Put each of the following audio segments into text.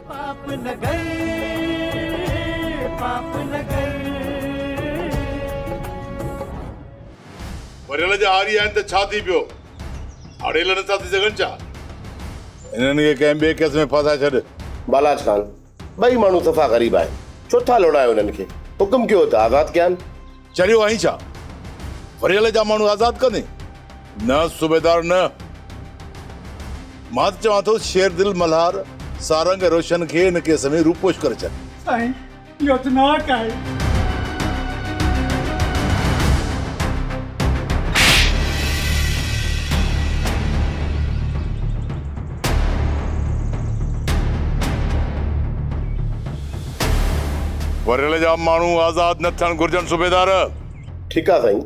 पाप नगर, पाप नगर। वरियल जा हारी आहिनि त छा थी पियो? हाड़ेल नथा थी सघनि छा? इन्हनि खे कंहिं ॿिए केस में फसाए छॾ। बालाज खान ॿई माण्हू सफ़ा ग़रीब आहिनि, छो था लोड़ायो उन्हनि खे? हुकुम कयो त आज़ादु कयानि। चरियो आहीं छा? वरियल जा माण्हू आज़ादु कंदे? न सूबेदार न, मां त चवां थो शेरदिल मल्हार सारंग रोशन खे हिन केस में रूपोश करे छॾ। साईं इहो त नाक आहे। वरियल जा माण्हू आज़ादु न थियण घुर्जनि सूबेदार। ठीकु आहे साईं,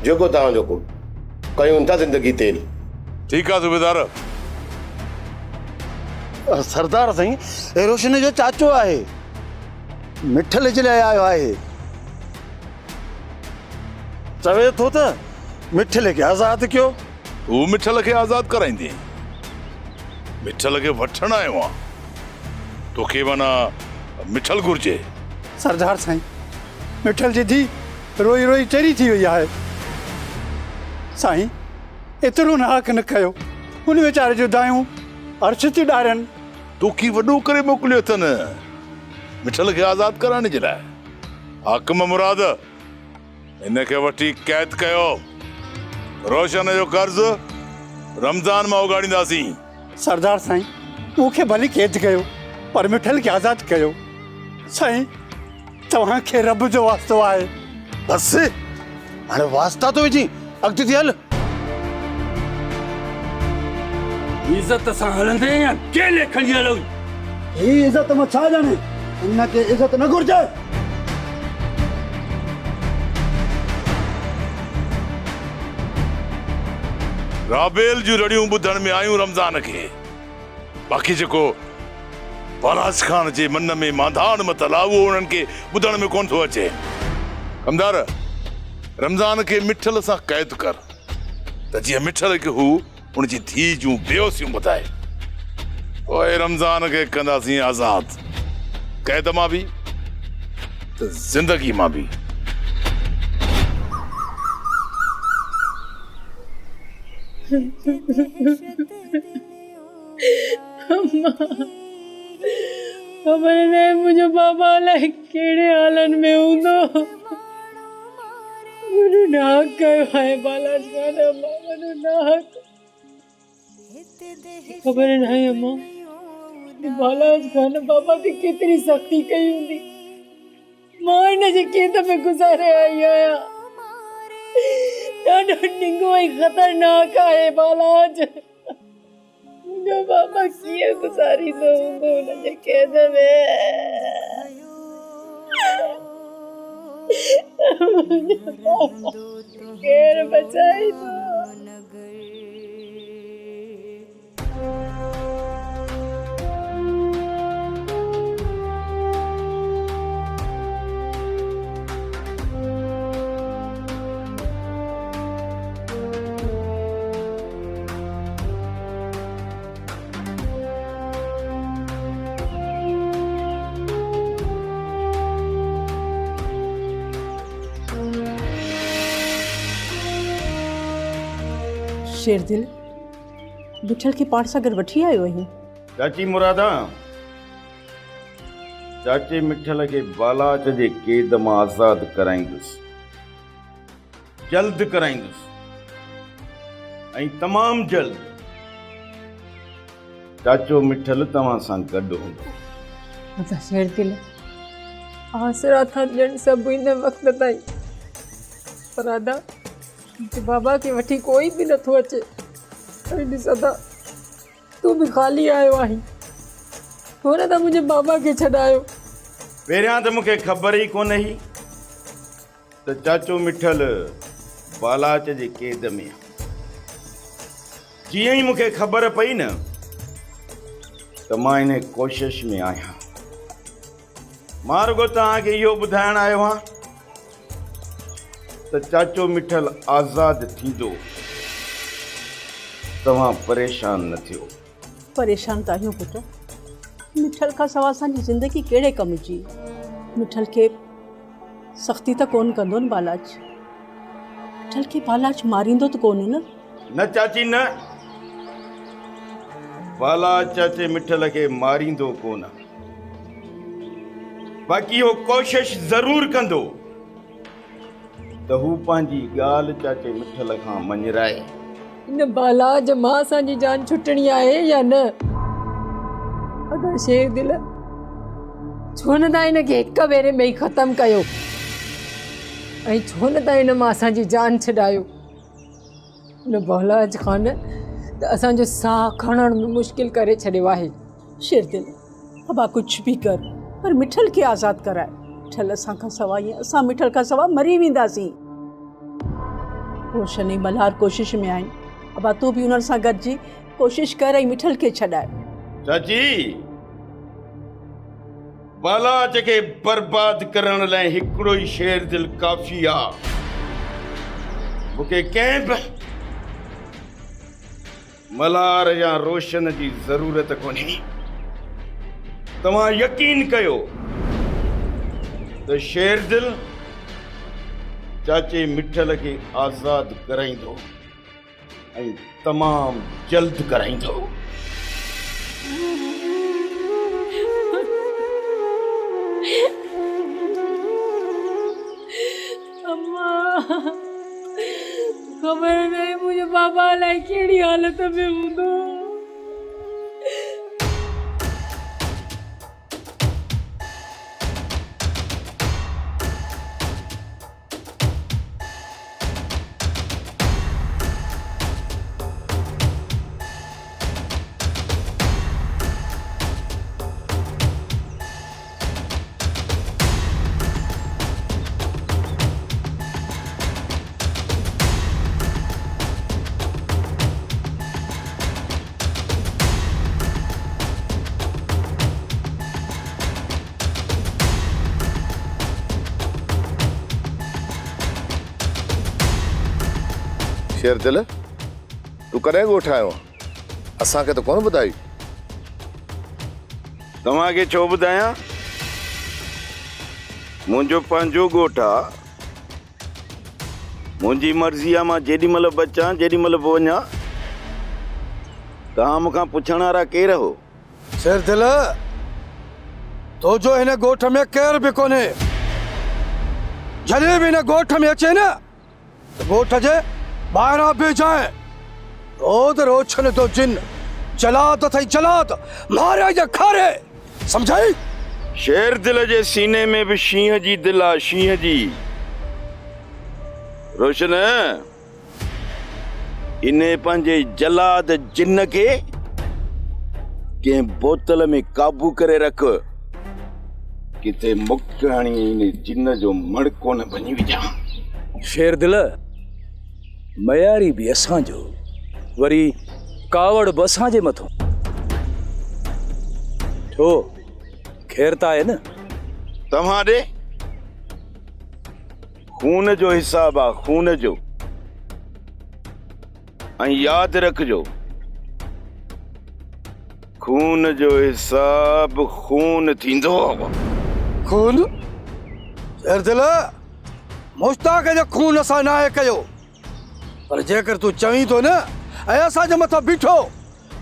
जेको तव्हांजो हुकुम, कयूं था ज़िंदगी तेल। ठीकु आहे सूबेदार। सरदार साईं, रोशन जो चाचो आहे, मिठल जे लाइ आयो आहे। चवे थो त मिठल खे आज़ादु कयो। तूं मिठल खे आज़ादु कराईंदी? मिठल खे वठण आयो आहे? तोखे माना मिठल घुर्जे? सरदार साईं, मिठल जी धी रोई रोई चरी थी वई आहे। साईं एतिरो नाक न कयो, उन वीचारे जो दायूं अर्श थी ॾारनि। तोखे वॾो करे मोकिलियो अथनि मिठल खे आज़ादु कराइण जे लाइ। हाकिम मुराद, हिन खे वठी क़ैद कयो। रोशन जो कर्ज़ रमज़ान मां उगाड़ींदासीं। सरदार साईं, मूंखे भली क़ैद कयो पर मिठल खे आज़ादु कयो। साईं तव्हांखे रब जो वास्तो आहे। बस हाणे वास्ता तो विझी अॻिते थी हल। इज्जत सां हलंदे या केले खणी हलो? ही इज़त मां छा ॼाणे, हिनखे इज़त न घुर्जे। राबेल जूं रड़ियूं ॿुधण में आयूं रमज़ान खे। बाक़ी जेको बालाज खान जे मन में मांधाण मतल आहे उहो उन्हनि खे ॿुधण में कोन थो अचे। कमदार, रमज़ान खे मिठल सां क़ैद कर त जीअं मिठल खे हू उनजी धी जूं बेहोसियूं ॿुधाए। पोइ रमज़ान खे कंदासीं आज़ादु, क़ैद मां बि त ज़िंदगी मां बि। खबर नहीं मुझे बाबा लाइ कहिड़े हालनि में हूंदो। मुझे नाक कयो आहे बालाज खान, अम्मा मुझे नाक। खबर नहीं अम्मा, बालाज खान बाबा ते केतिरी सख्ती कई हूंदी। मां हिन जे क़ैद में गुज़ारे आई आहियां। ॾाढो ॾिंगो ऐं ख़तरनाक आहे बालाज। मुंहिंजो बाबा कीअं गुज़ारींदो हूंदो हुन जे क़ैद में। केर बचाईंदो? शेरदिल, मिठल के पाण सां गॾु वठी आयो आहीं? चाची मुरादा, चाची मिठल के बालाच जे क़ैद मां आज़ादु कराईंदुसि, जल्द कराईंदुसि ऐं तमामु जल्द। चाचो मिठल तव्हां सां गॾु हूंदो। शेरदिल, आसरा था ॼण सभु हिन वक़्त ताईं। मुरादा, बाबा के वठी कोई भी नथो अचे। ॾिसंदा तूं भी खाली आयो आहीं। हुन त मुंहिंजे बाबा खे छॾायो। पहिरियां त मूंखे ख़बर ई कोन हुई त चाचो मिठल बालाच जे क़ैद में आहे। जीअं ई मूंखे ख़बर पई न त मां इन कोशिश में आहियां। मां रुगो तव्हांखे इहो ॿुधाइण आयो आहियां त चाचो मिठल आज़ादु थींदो। तव्हां परेशान न थियो। परेशान त आहियूं पुटु, मिठल खां सवाइ असांजी ज़िंदगी कहिड़े कम जी। मिठल खे सख़्ती त कोन कंदो न बालाज। मिठल खे बालाज मारींदो त कोन न? न चाची न, बालाज चाचे मिठल खे मारींदो कोन, बाक़ी वो कोशिश ज़रूर कंदो त हू पंहिंजी ॻाल्हि चाचे मिठल खां मञराए। इन बालाज मां असांजी जान छुटणी आहे या न? अदा शेर दिल, छो न तव्हां हिनखे हिक भेरे में ई ख़तमु कयो ऐं छो न तव्हां हिन मां असांजी जान छॾायो? हिन बालाज ख़ान त असांजो साहु खणण में मुश्किल करे छॾियो आहे। शेर दिल, अबा कुझु बि कर पर मिठल खे आज़ादु कराए। मिठल असां खां सवाइ, असां मिठल खां सवाइ मरी वेंदासीं। रोशन ऐं मल्हार कोशिश में आहिनि। अबा तूं बि उन्हनि सां गॾिजी कोशिश कर ऐं मिठल खे छॾाए। चाची, बालाज खे बर्बाद करण लाइ हिकिड़ो ई शेर दिल काफ़ी आहे। मूंखे कंहिं बि मल्हार या रोशन जी ज़रूरत कोन्हे। तव्हां यकीन कयो त शेर दिल चाचे मिठल खे आज़ादु कराईंदो ऐं तमामु जल्द कराईंदो। अम्मा, ख़बर नहीं मुझे बाबा अलाए कहिड़ी हालत में हूंदो। शेर दिल, तूं कॾहिं ॻोठ आयो? असांखे त कोन ॿुधाई। तव्हांखे छो ॿुधायां? मुंहिंजो पंहिंजो ॻोठ आहे। मुंहिंजी मर्ज़ी आहे, मां जेॾीमहिल बि अचां जेॾीमहिल बि वञा। तव्हां मूंखां पुछण वारा केरु हो? शेर दिल, तो जो हिन ॻोठ में केर बि कोन्हे। जॾहिं बि हिन ॻोठ में अचे न त ॻोठ जे ॿाहिरां बीजाए तो त रोशन तो जिन जलात अथई जलात मारे या खारे, समझाई? शेर दिल जे सीने में भी शींह जी दिल आहे, शींह जी। रोशन, इने पंहिंजे जलाद जिन खे कंहिं बोतल में काबू करे रख, किथे मुक हणी इन जिन जो मणको न बनी विझां। शेर दिल, मयारी भी असांजो, वरी कावड़ भी असांजे मथों। छो खैर त आहे न? तव्हां ॾे खून जो हिसाब आहे, खून जो। ऐं यादि रखिजो, खून जो हिसाब खून थींदो। खून? शेर दिल, मुश्ताक जो खून असां नाहे कयो, पर जेकर तू चवीं तो न ऐं असांजे मथां बीठो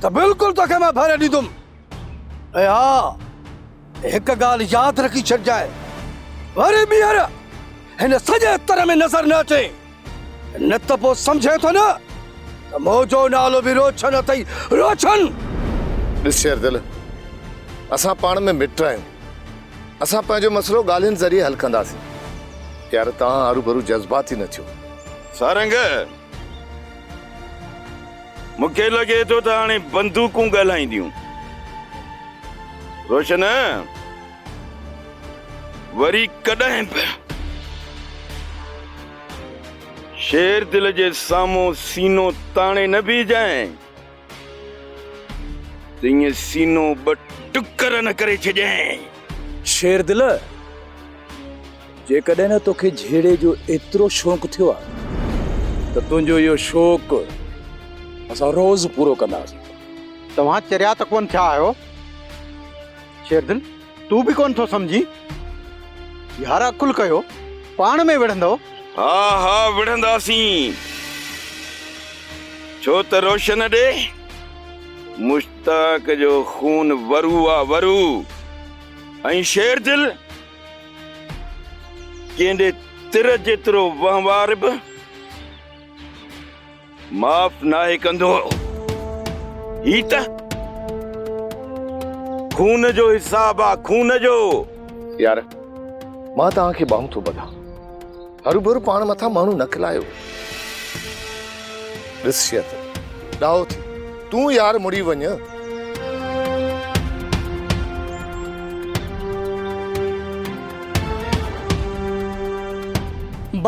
त बिल्कुलु तोखे मां भरे ॾींदुमि। ऐं हा, हिकु ॻाल्हि यादि रखी छॾिजांइ, वरी ॿीहर हिन सॼे तरह में नज़र न अचे, न त पोइ सम्झे थो न त मुंहिंजो नालो बि रोशन अथई, रोशन। ॾिस शेर दिल, असां पाण में मिट आहियूं। असां पंहिंजो मसइलो ॻाल्हियुनि ज़रिए हल कंदासीं। यार तव्हां हरू भरू जज़्बाती न थियो। सारंग, मूंखे लॻे थो त हाणे बंदूकूं ॻाल्हाईंदियूं। रोशन, वरी कॾहिं बि शेर दिल जे साम्हूं सीनो ताणे न बीजांइ, त ईअं सीनो ॿ टुकर न करे छॾिजांइ। शेर दिल, जेकॾहिं न तोखे झेड़े जो एतिरो शौक़ु थियो आहे त तुंहिंजो इहो शौक़ु असां रोज़ पूरो कंदासीं। तव्हां चरिया त कोन थिया आहियो? शेरदिल तू भी कोन थो समझी यार अकुल कयो पाण में विढ़ंदो हा हा विढ़ंदासीं छो त रोशन ॾे मुश्ताक जो खून वरू आ वरू ऐं शेरदिल कंहिंजे तिर जेतिरो वहिंवार बि माफ़ नाहे कंदो ही त खून जो हिसाब आ खून जो यार मां तव्हांखे ॿाहूं थो ॿधा हरू भरू पाण मथां माण्हू न खिलायो ॾिस शेरदिल ॾाहो थी तूं यार मुड़ी वञ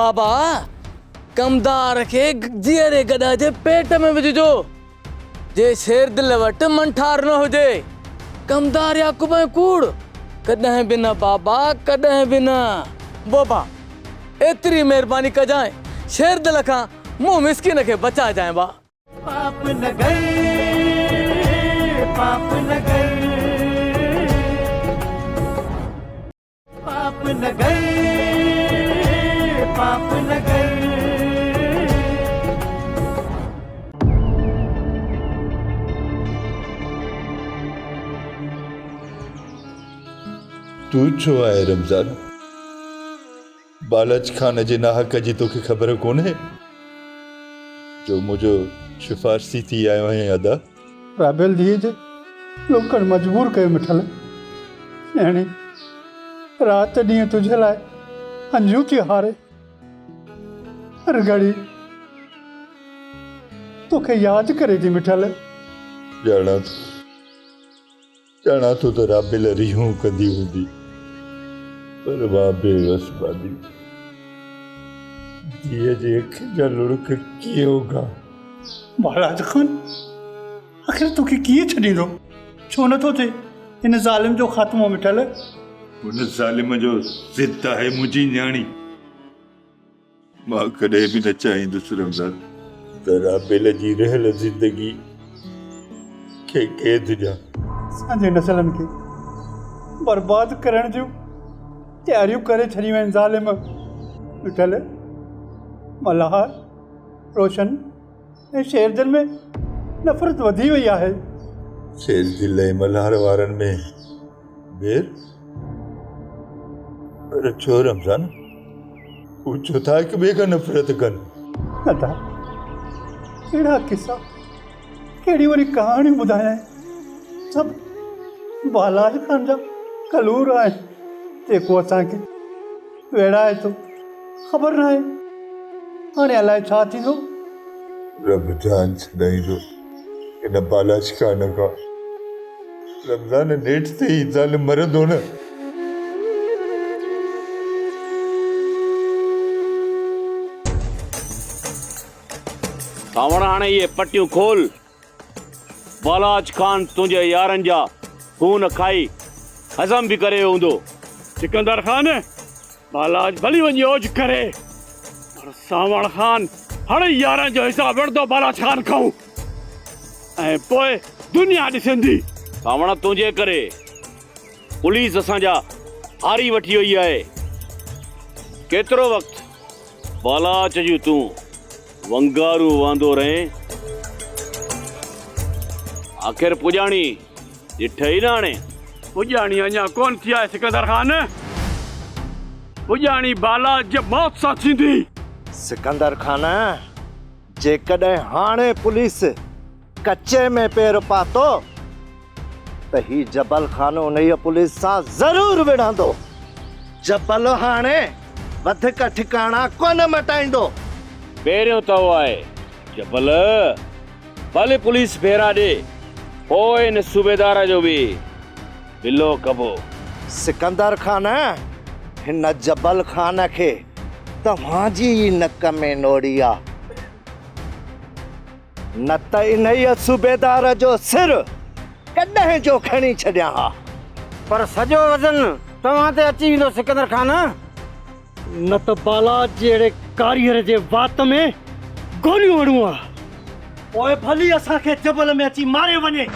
बाबा कमदार खे जीअरे गदा जे पेट में विझो जे शेरदिल वटि मंठार न हुजे कमदार याकूब ऐं कूड़ कॾहिं बि न बाबा कॾहिं बि न बाबा एतिरी महिरबानी कजांइ शेरदिल खां मूं मिसकिन खे बचाए जाए बा पाप न गए पाप न गए पाप न गए पाप न गए तू छो आहे रमज़ान बालच खान जे नाहक जी तोखे ख़बर कोन्हे जो मुझो सिफारसी थी आयो आहियां अदा राबेल धीअ जे लोकड़ मजबूर कयो मिठल यानी राति ॾींहुं तुंहिंजे लाइ हंजू थी हारे हर घड़ी तोखे यादि करे थी मिठल ॼाणा थो त राबेल रिहूं कंदी हूंदी पर मां बेवस बादी धीअ जे अखियुनि जा लुड़क कीअं उगा महाराज खान आख़िर तोखे कीअं छॾींदो छो नथो थिए हिन ज़ालिम जो ख़ात्मो मिठल हुन ज़ालिम जो ज़िद आहे मुंहिंजी न्याणी मां कॾहिं बि न चाहींदुसि रमज़ान त राबेल जी रहियल ज़िंदगी खे क़ैद ॾियां असांजे नसलनि खे बर्बाद करण जूं तयारियूं करे छॾियूं आहिनि ज़ालिम मिठल मल्हार रोशन ऐं शेरदिल में नफ़रत वधी वई आहे शेरदिल ऐं मल्हार वारनि में बेर पर छो रमज़ान हू छो था हिक ॿिए खां नफ़रत कनि अदा कहिड़ा किसा कहिड़ी वरी कहाणियूं ॿुधायां सभु बालाज खान जा कलूर आहिनि जेको असांखे वेड़ाए थो ख़बर न आहे हाणे अलाए छा थींदो रब जान छॾाईंदो इन बालाज खान खां रमज़ान नेठ ते ई ज़ालिम मरंदो न सावण हाणे ये पटियूं खोल बालाज खान तुंहिंजे यारनि जा खून खाई हज़म बि करे हूंदो सिकंदर खान बालाज भली वञी ओज करे पर सावण खान हाणे यारनि जो हिसाब वठंदो बालाज खान खां ऐं पोइ दुनिया ॾिसंदी सावण तुंहिंजे करे पुलिस असांजा हारी वठी वई आहे केतिरो वक़्तु बालाज जूं तूं वंगारू वांदो रहे आख़िर पुॼाणी ॾिठ ई न हाणे पुॼाणी अञा कोन थी आहे सिकंदर खान पुॼाणी बालाज जे मौत सां थींदी सिकंदर खान जेकॾहिं हाणे पुलिस कच्चे में पेर पातो त ही जबल खान उन पुलिस सां ज़रूर विढ़ंदो जबल हाणे वधीक ठिकाणा कोन मटाईंदो पहिरियों त आहे जबल भले पुलिस फेरा ॾे पोइ इन सूबेदार जो बि बिलो कबो सिकंदर खान हिन जबल खान खे तव्हांजी नक में नोड़ी आहे न त इन सूबेदार जो सिर कॾहिं जो खणी छॾियां हा पर सॼो वज़न तव्हां ते अची वेंदो सिकंदर खान न त बालाज जहिड़े कारीगर जे वात में गोलियूं हणूं आहे पोइ भली असांखे जबल में अची मारे वञे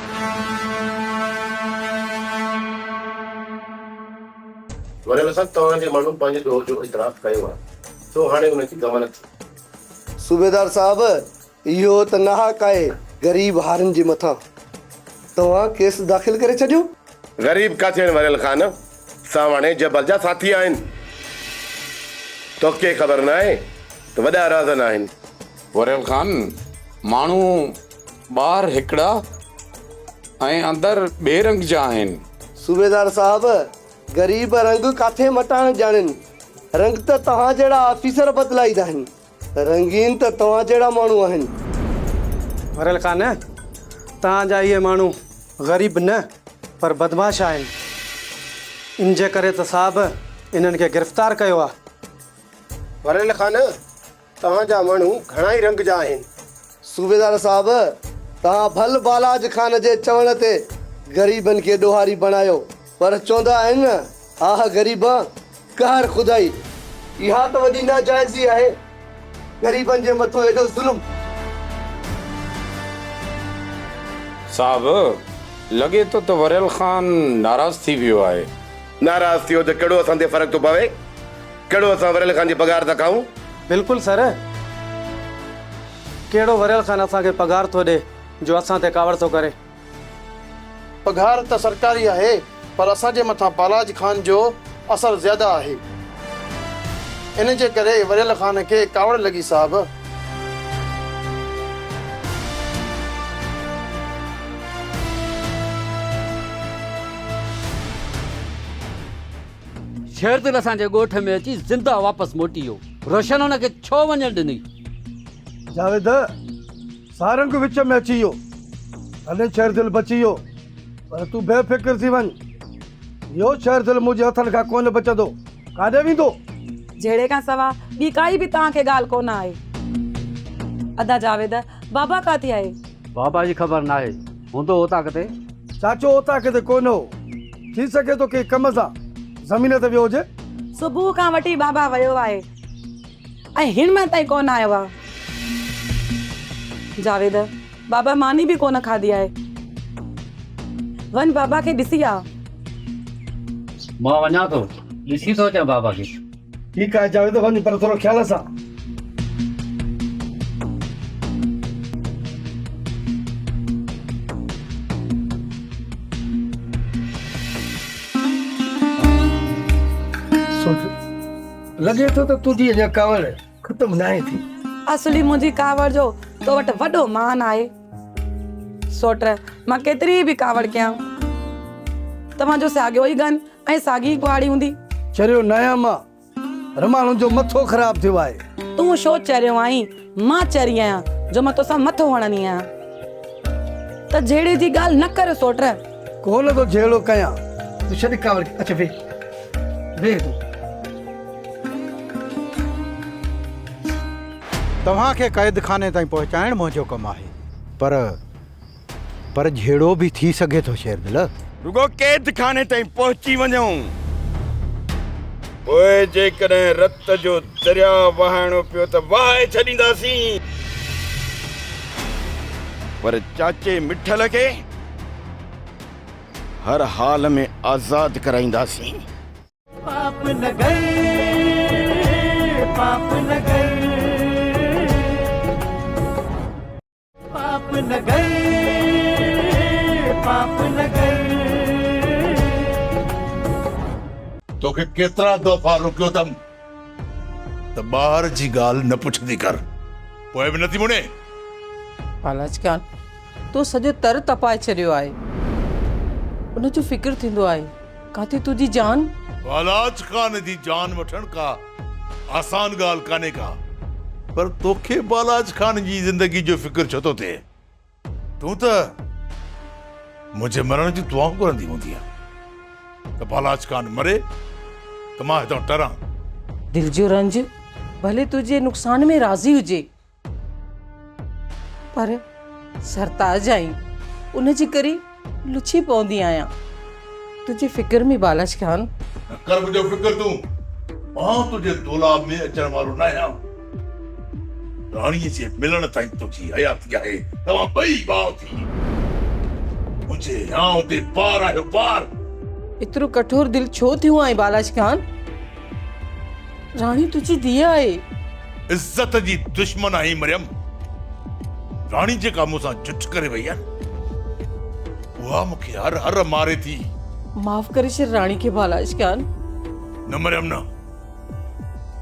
वरियल खान तव्हांजे माण्हू पंहिंजे ॾोह जो इतराफ़ कयो आहे सो हाणे उनजी ज़मानत सूबेदार साहब इहो त नाहक आहे ग़रीब हारनि जे मथां तव्हां केस दाख़िल करे छॾियो ग़रीब किथे आहिनि वरियल खान सावाणे जबल जा साथी आहिनि तोखे ख़बर न आहे त वॾा राज़न आहिनि वरियल खान माण्हू ॿाहिरि हिकिड़ा ऐं अंदरि ॿिए रंग जा आहिनि सूबेदार साहब ग़रीब रंग काथे मटाइण ॼाणनि रंग त तव्हां जहिड़ा ऑफिसर बदिलाईंदा आहिनि रंगीन त तव्हां जहिड़ा माण्हू आहिनि वरियल खान तव्हांजा इहे माण्हू ग़रीब न पर बदमाश आहिनि इन जे करे त साहब इन्हनि खे गिरफ़्तार कयो आहे वरियल खान तव्हांजा माण्हू घणा ई रंग जा आहिनि सूबेदार साहब तव्हां भल बालाज खान जे चवण ते ग़रीबनि खे ॾोहारी बणायो पर चवंदा आहिनि न आह ग़रीबा कहर खुदाई इहा त वॾी नाजाइज़ी आहे ग़रीबनि जे मथां एॾो ज़ुल्म साहब लॻे थो त वरियल खान नाराज़ थी वियो आहे नाराज़ थियो त कहिड़ो असां ते फ़र्क़ु थो पवे कहिड़ो असां वरियल खान जी पघार था खाऊं बिल्कुलु सर कहिड़ो वरियल खान असांखे पघार थो ॾे जो असां ते कावड़ थो करे पघार त सरकारी आहे पर असांजे मथां बालाज खान जो असर ज़्यादा आहे इन जे करे वरियल खान खे कावड़ लॻी साहब शेरदिल असांजे ॻोठ में अची ज़िंदा वापसि मोटी वियो रोशन हुनखे छो वञणु ॾिनी जावेद सारंग विच में अची वियो हले शेरदिल बची वियो पर तूं बेफ़िक्र थी वञ इहो शेरदिल मुंहिंजे हथनि खां कोन बचंदो काॾे वेंदो जहिड़े खां सवा ॿी काई बि तव्हांखे ॻाल्हि कोन आहे अदा जावेद बाबा काथे आहे बाबा जी ख़बर न आहे हूंदो उतां किथे चाचो उतां किथे कोन हो थी सघे थो कंहिं कम सां ज़मीन ते वियो हुजे सुबुह खां वठी बाबा वियो आहे ऐं हिन महिल ताईं कोन आयो आहे जावेद बाबा मानी बि कोन खाधी आहे वञ बाबा खे ॾिसी आ मां वञा थो ॾिसी थो अचां बाबा खे ठीकु आहे जावेद वञ पर थोरो ख़्याल सां लॻे थो त तुंहिंजी अञा कावड़ ख़तमु न आहे थी असली मुंहिंजी कावड़ जो तो वटि वॾो मान आहे सोट मां केतिरी बि कावड़ कयां तव्हांजो साॻियो ई गन ऐं साॻी कुआड़ी हूंदी चरियो न आहियां मां रमाणुनि जो मथो ख़राबु थियो आहे तूं छो चरियो आहीं मां चरी आहियां जो मां तोसां मथो हणंदी आहियां त जहिड़े जी ॻाल्हि न कर सोट कोन थो जहिड़ो कयां तूं छॾ कावड़ अच्छा वे तूं तव्हांखे क़ैद खाने ताईं पहुचाइण मुंहिंजो कमु आहे पर जहिड़ो बि थी सघे थो शेरदिल रुगो क़ैद खाने ताईं पहुची वञूं पोइ जेकॾहिं रत जो दरिया वहाइणो पियो त वहाए छॾींदासीं पर चाचे मिठल खे हर हाल में आज़ाद कराईंदासीं पाप न गए पाप न गए पाप न गए पाप न गए तोखे केतिरा दफ़ा रुकियो तम त ॿार जी ॻाल्हि न पुछंदी कर पोइ बि नथी मुणे बालाज खान तूं सॼो तर तपाए छॾियो आहे उनजो फिक्र थींदो आहे काथे तुंहिंजी जान बालाज खान जी जान वठण का आसान ॻाल्हि कान्हे का पर तोखे बालाज खान जी ज़िंदगी जो फिक्र छो थो थिए तूं त मुंहिंजे मरण जी दुआऊं करंदी हूंदी आहे त बालाज खान मरे त मां हितां टरां दिल जो रंज भले तुझे नुक़सान में राज़ी हुजे पर सरताज आई उन जी करे लुछी पवंदी आहियां तुझे फिक्र में बालाज खान कर मुंहिंजो फिक्र तूं मां तुंहिंजे दोलाब में अचण वारो न आहियां राणीअ जे मिलण ताईं तुंहिंजी हयाती आहे तव्हां ॿई भाउ थी मुंहिंजे आऊं ते पार आहियो पार इतरो कठोर दिल छो थियो आहे बालाज खान? रानी तुझी धीअ आहे। इज्जत जी दुश्मन आई मरियम। रानी जेका मूंसां झुठ करे वई आहे उहा मूंखे हर हर मारे थी। माफ करे छॾ रानी के बालाज खान। न मरियम न,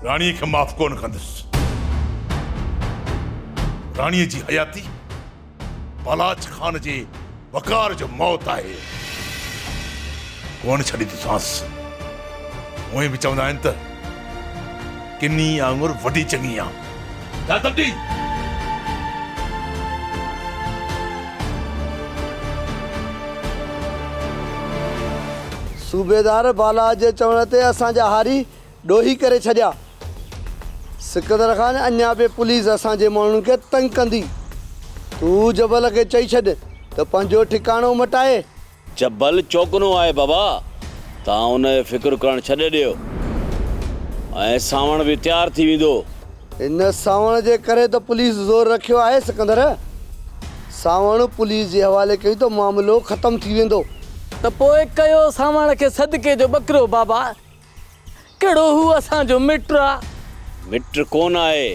रानी खे माफ़ कोन कंदुसि। रानीअ जी हयाती बालाज खान जे वकार जो मौत आहे। कोन छॾी सांस। उहे बि चवंदा आहिनि त किनी आंगुर वॾी चङी आहे। छा तब्दी? सूबेदार बालाज जे चवण ते असांजा हारी ॾोही करे छॾिया। सिकंदर खान अञा बि पुलिस असांजे माण्हुनि खे तंग कंदी। तू जबल खे चई छॾ त पंहिंजो ठिकाणो मटाए। जबल चौकनो आहे बाबा, तव्हां हुन जो फिक्र करणु छॾे ॾियो ऐं सावण बि तयारु थी वेंदो। इन सावण जे करे त पुलिस ज़ोर रखियो आहे सिकंदर। सावण पुलिस जे हवाले कई त मामिलो ख़तम थी वेंदो। त पोइ कयो सावण खे सदके जो बकरो बाबा। कहिड़ो हू असांजो मिट आहे? मिट कोन आहे,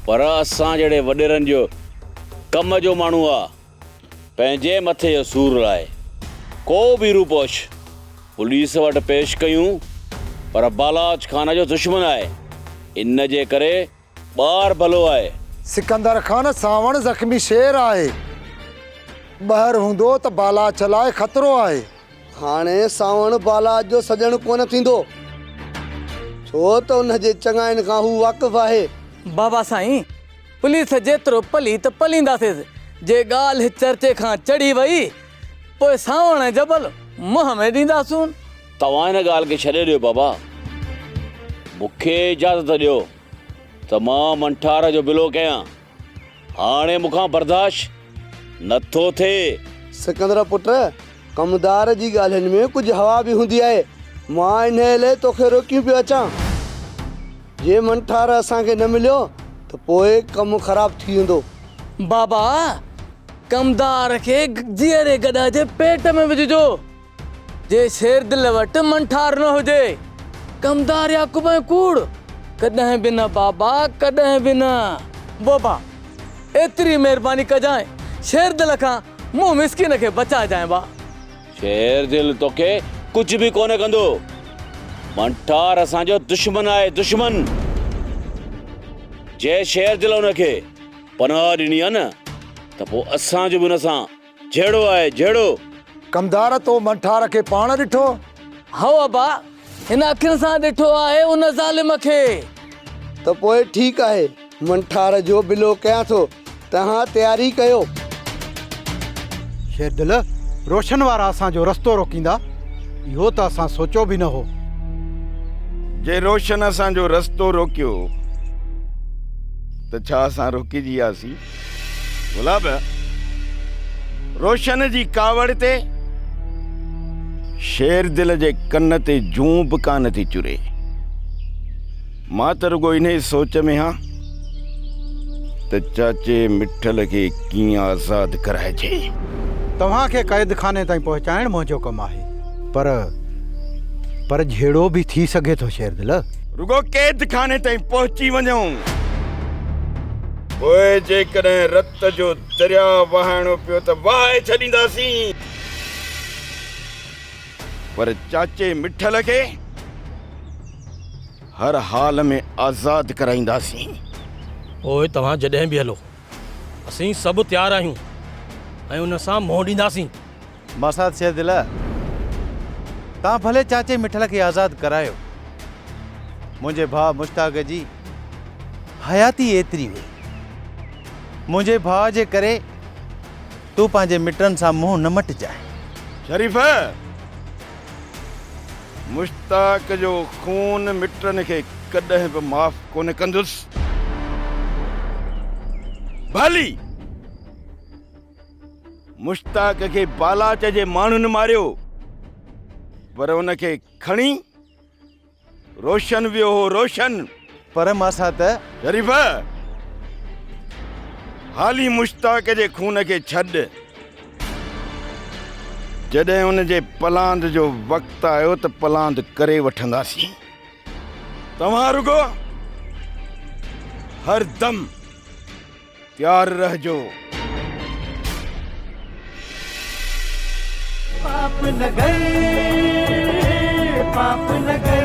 पर असां जहिड़े वॾेरनि जो कम जो माण्हू आहे। पंहिंजे मथे जो सूर आहे। को बि रूपोश पुलिस वटि पेश कयूं, पर बालाज खान जो दुश्मन आहे। इन जे करे ॿार भलो आहे। सिकंदर खान सावण ज़ख्मी शेर आहे। ॿाहिरि हूंदो त बालाज चलाए ख़तरो आहे। हाणे सावण बालाज जो सजण कोन थींदो, छो त उन जे चङाइनि खां हू वाक़िफ़ आहे। बाबा साईं, पुलिस जेतिरो पली त पलींदासीं। जे ॻाल्हि चर्चे खां चढ़ी वई पोइ सावण जबल मुंहं में ॾींदासूं। तव्हां हिन ॻाल्हि खे छॾे ॾियो बाबा। मूंखे इजाज़त ॾियो त मां मंठार जो बिलो कयां। हाणे मूंखां बर्दाश्त नथो थिए। सिकंदर पुट, कमदार जी ॻाल्हियुनि में कुझु हवा बि हूंदी आहे। मां इन लाइ तोखे रोकियूं पियो अचां। जे मंठार असांखे न मिलियो त पोइ कमु ख़राब थी वेंदो। बाबा, कमदार खे जीअरे गदा जे पेट में विझजो। जे शेर दिल वटि मंठार न हुजे। कमदार याकूब ऐं कूड़ कॾहिं बि न बाबा, कॾहिं बि न। बाबा एतिरी महिरबानी कजांइ, शेर दिल खां मूं मिसकिन खे बचाए जाए। बा शेर दिल तोखे कुछ भी कोने कंदो। मंठार असांजो दुश्मन आहे, दुश्मन। जे शेर दिल उनखे पनाह ॾिनी आहे न त पोइ असांजो बि हुन सां जहिड़ो आहे, जहिड़ो। कमदार तो मंठार खे पाण ॾिठो? हो अबा, हिन अखियुनि सां ॾिठो आहे उन ज़ालिम खे। त पोइ ठीकु आहे, मंठार जो बिलो कयां थो। तव्हां तयारी कयो। शेर दिल, रोशन वारा असांजो रस्तो रोकींदा, इहो त असां सोचो बि न हो। जे रोशन असांजो रस्तो रोकियो त छा असां रोकिजी वियासीं? गुलाब, रोशन जी कावड़ ते शेर दिल जे कन ते जूं बि कान थी चुरे। मां त रुगो इन सोच में हां त चाचे मिठल खे कीअं आज़ाद कराइजे। तव्हांखे क़ैद खाने ताईं पहुचाइण मुंहिंजो कमु आहे, पर जहिड़ो बि थी सघे थो शेर दिल। रुगो कैद खाने ताईं पहुची वञूं, पोइ जेकॾहिं रत जो दरिया वहाइणो पियो त वहाए छॾींदासीं, पर चाचे मिठल खे हर हाल में आज़ाद कराईंदासीं। ओए तव्हां जॾहिं बि हलो, असीं सभु तयारु आहियूं ऐं उन सां मोह ॾींदासीं। मसाद शेर दिल, तव्हां भले चाचे मिठल खे आज़ादु करायो। मुंहिंजे भाउ मुश्ताक जी हयाती एतिरी हुई। मुंहिंजे भाउ जे करे तूं पंहिंजे मिटनि सां मुंहुं न मटिजाए। शरीफ़, मुश्ताक जो खून मिटनि खे कॾहिं बि माफ़ कोन कंदुसि। भली मुश्ताक खे बालाच जे माण्हुनि मारियो, पर उनखे खणी रोशन वियो हो, रोशन। पर मासा त शरीफ़, हाली मुश्ताक जे खून खे छॾ। जॾहिं उन जे पलांद जो वक़्तु आयो त पलांद करे वठंदासीं। तव्हां रुगो हर दम तैयार रहजो। पाप न गए, पाप न गए।